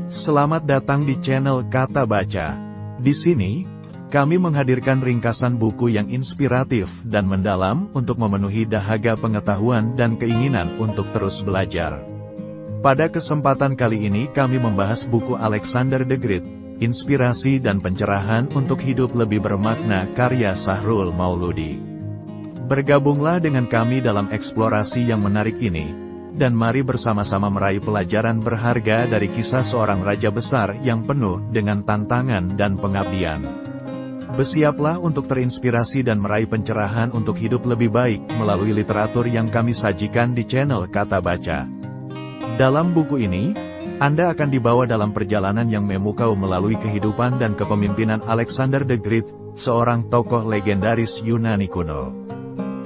Selamat datang di channel Kata Baca. Di sini, kami menghadirkan ringkasan buku yang inspiratif dan mendalam untuk memenuhi dahaga pengetahuan dan keinginan untuk terus belajar. Pada kesempatan kali ini kami membahas buku Alexander the Great, Inspirasi dan Pencerahan untuk Hidup Lebih Bermakna karya Sahrul Mauludi. Bergabunglah dengan kami dalam eksplorasi yang menarik ini, dan mari bersama-sama meraih pelajaran berharga dari kisah seorang raja besar yang penuh dengan tantangan dan pengabdian. Bersiaplah untuk terinspirasi dan meraih pencerahan untuk hidup lebih baik melalui literatur yang kami sajikan di channel Kata Baca. Dalam buku ini, Anda akan dibawa dalam perjalanan yang memukau melalui kehidupan dan kepemimpinan Alexander the Great, seorang tokoh legendaris Yunani kuno.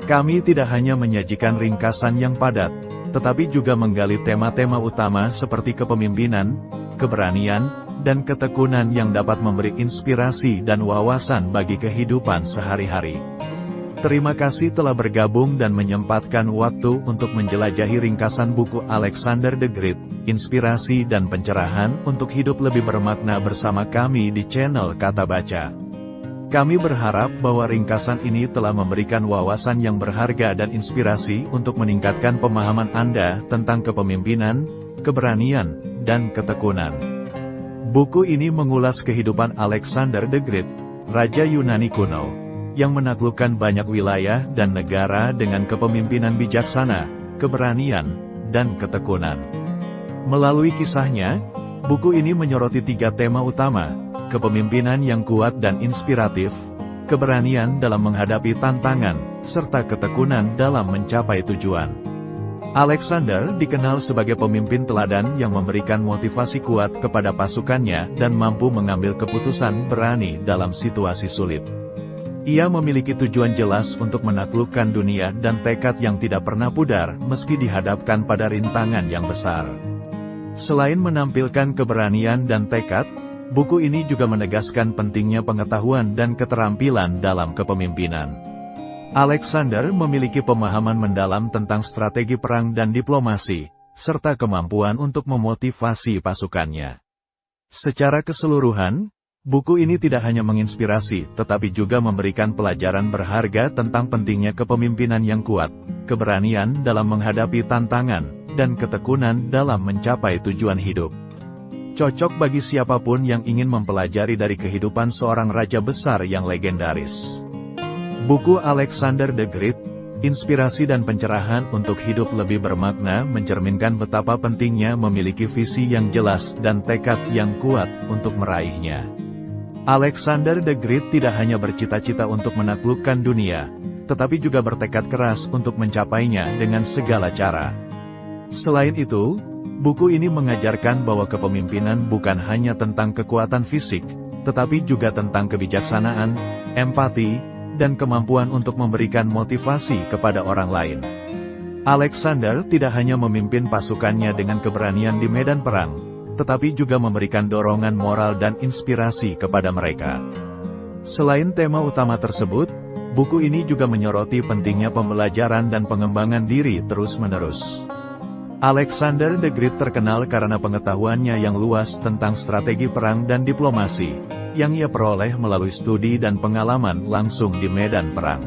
Kami tidak hanya menyajikan ringkasan yang padat, tetapi juga menggali tema-tema utama seperti kepemimpinan, keberanian, dan ketekunan yang dapat memberi inspirasi dan wawasan bagi kehidupan sehari-hari. Terima kasih telah bergabung dan menyempatkan waktu untuk menjelajahi ringkasan buku Alexander the Great, Inspirasi dan Pencerahan untuk Hidup Lebih Bermakna bersama kami di channel Kata Baca. Kami berharap bahwa ringkasan ini telah memberikan wawasan yang berharga dan inspirasi untuk meningkatkan pemahaman Anda tentang kepemimpinan, keberanian, dan ketekunan. Buku ini mengulas kehidupan Alexander the Great, Raja Yunani kuno, yang menaklukkan banyak wilayah dan negara dengan kepemimpinan bijaksana, keberanian, dan ketekunan. Melalui kisahnya, buku ini menyoroti 3 tema utama: kepemimpinan yang kuat dan inspiratif, keberanian dalam menghadapi tantangan, serta ketekunan dalam mencapai tujuan. Alexander dikenal sebagai pemimpin teladan yang memberikan motivasi kuat kepada pasukannya dan mampu mengambil keputusan berani dalam situasi sulit. Ia memiliki tujuan jelas untuk menaklukkan dunia dan tekad yang tidak pernah pudar meski dihadapkan pada rintangan yang besar. Selain menampilkan keberanian dan tekad, buku ini juga menegaskan pentingnya pengetahuan dan keterampilan dalam kepemimpinan. Alexander memiliki pemahaman mendalam tentang strategi perang dan diplomasi, serta kemampuan untuk memotivasi pasukannya. Secara keseluruhan, buku ini tidak hanya menginspirasi, tetapi juga memberikan pelajaran berharga tentang pentingnya kepemimpinan yang kuat, keberanian dalam menghadapi tantangan, dan ketekunan dalam mencapai tujuan hidup. Cocok bagi siapapun yang ingin mempelajari dari kehidupan seorang raja besar yang legendaris. Buku Alexander the Great, Inspirasi dan Pencerahan untuk Hidup Lebih Bermakna mencerminkan betapa pentingnya memiliki visi yang jelas dan tekad yang kuat untuk meraihnya. Alexander the Great tidak hanya bercita-cita untuk menaklukkan dunia, tetapi juga bertekad keras untuk mencapainya dengan segala cara. Selain itu, buku ini mengajarkan bahwa kepemimpinan bukan hanya tentang kekuatan fisik, tetapi juga tentang kebijaksanaan, empati, dan kemampuan untuk memberikan motivasi kepada orang lain. Alexander tidak hanya memimpin pasukannya dengan keberanian di medan perang, tetapi juga memberikan dorongan moral dan inspirasi kepada mereka. Selain tema utama tersebut, buku ini juga menyoroti pentingnya pembelajaran dan pengembangan diri terus-menerus. Alexander the Great terkenal karena pengetahuannya yang luas tentang strategi perang dan diplomasi, yang ia peroleh melalui studi dan pengalaman langsung di medan perang.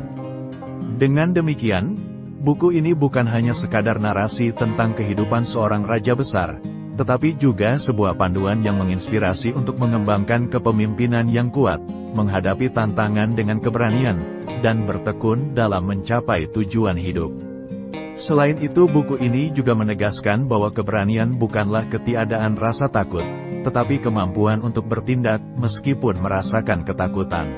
Dengan demikian, buku ini bukan hanya sekadar narasi tentang kehidupan seorang raja besar, tetapi juga sebuah panduan yang menginspirasi untuk mengembangkan kepemimpinan yang kuat, menghadapi tantangan dengan keberanian, dan bertekun dalam mencapai tujuan hidup. Selain itu, buku ini juga menegaskan bahwa keberanian bukanlah ketiadaan rasa takut, tetapi kemampuan untuk bertindak meskipun merasakan ketakutan.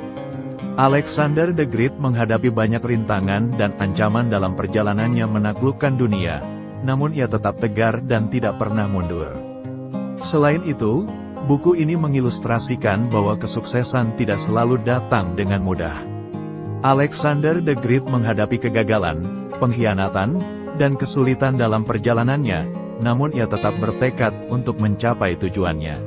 Alexander the Great menghadapi banyak rintangan dan ancaman dalam perjalanannya menaklukkan dunia, namun ia tetap tegar dan tidak pernah mundur. Selain itu, buku ini mengilustrasikan bahwa kesuksesan tidak selalu datang dengan mudah. Alexander the Great menghadapi kegagalan, pengkhianatan, dan kesulitan dalam perjalanannya, namun ia tetap bertekad untuk mencapai tujuannya.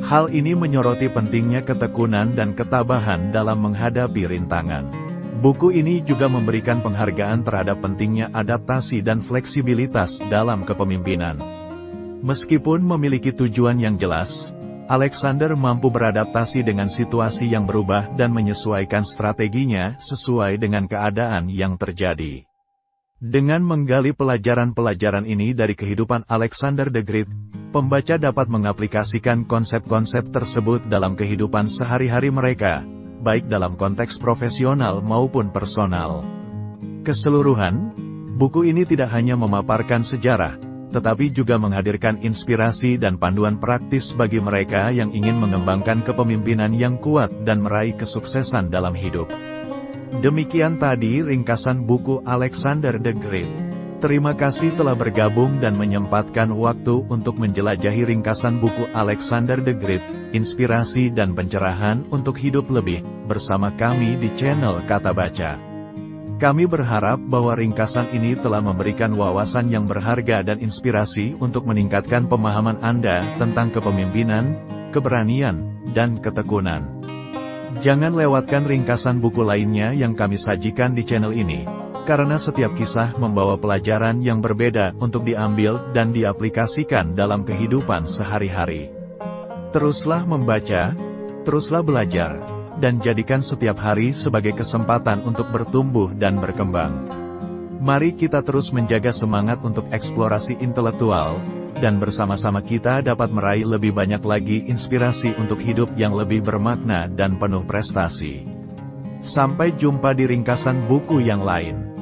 Hal ini menyoroti pentingnya ketekunan dan ketabahan dalam menghadapi rintangan. Buku ini juga memberikan penghargaan terhadap pentingnya adaptasi dan fleksibilitas dalam kepemimpinan. Meskipun memiliki tujuan yang jelas, Alexander mampu beradaptasi dengan situasi yang berubah dan menyesuaikan strateginya sesuai dengan keadaan yang terjadi. Dengan menggali pelajaran-pelajaran ini dari kehidupan Alexander the Great, pembaca dapat mengaplikasikan konsep-konsep tersebut dalam kehidupan sehari-hari mereka, baik dalam konteks profesional maupun personal. Keseluruhan, buku ini tidak hanya memaparkan sejarah, tetapi juga menghadirkan inspirasi dan panduan praktis bagi mereka yang ingin mengembangkan kepemimpinan yang kuat dan meraih kesuksesan dalam hidup. Demikian tadi ringkasan buku Alexander the Great. Terima kasih telah bergabung dan menyempatkan waktu untuk menjelajahi ringkasan buku Alexander the Great, Inspirasi dan Pencerahan untuk Hidup Lebih, bersama kami di channel Kata Baca. Kami berharap bahwa ringkasan ini telah memberikan wawasan yang berharga dan inspirasi untuk meningkatkan pemahaman Anda tentang kepemimpinan, keberanian, dan ketekunan. Jangan lewatkan ringkasan buku lainnya yang kami sajikan di channel ini, karena setiap kisah membawa pelajaran yang berbeda untuk diambil dan diaplikasikan dalam kehidupan sehari-hari. Teruslah membaca, teruslah belajar, dan jadikan setiap hari sebagai kesempatan untuk bertumbuh dan berkembang. Mari kita terus menjaga semangat untuk eksplorasi intelektual, dan bersama-sama kita dapat meraih lebih banyak lagi inspirasi untuk hidup yang lebih bermakna dan penuh prestasi. Sampai jumpa di ringkasan buku yang lain.